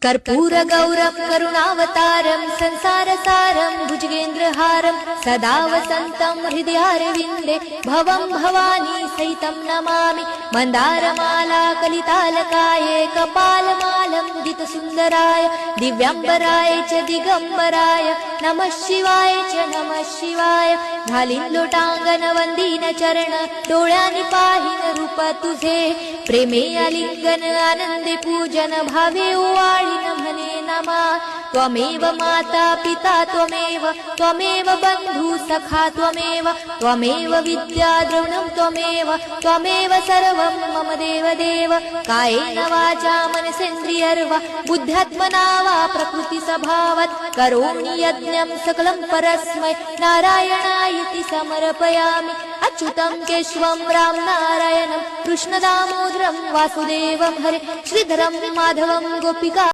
कर्पूर गौरम करुणावतारम संसारसारम भुजगेंद्रहारम सदा वसंतम हृदयारविंदे भवं भवानी सहितं नमामि मंदारमाला कलितालकाये कपालमालं दितसुंदराय दिव्यांबराय च दिगंबराय नमः शिवाय च नमः शिवाय घालीन लोटांगण वंदीन चरण डोळ्यांनी पाहिन रूप तुझे प्रेमे आलिंगन आनंदे पूजन भावे ओवाळीन म्हणे नमा त्वमेव माता पिता त्वमेव बंधू सखा त्वमेव विद्या द्रवणं त्वमेव सर्वं मम देव कायेन वाचा मनसेन्द्रियर्वा बुद्ध्यात्मना वा प्रकृति स्वभावात् करोमि यज्ञं सकलं परस्मै नारायणायति समर्पयामि अच्युतं केशवं राम नारायणं कृष्णदामोदरं वासुदेवं हरे श्रीधरं माधवं गोपिका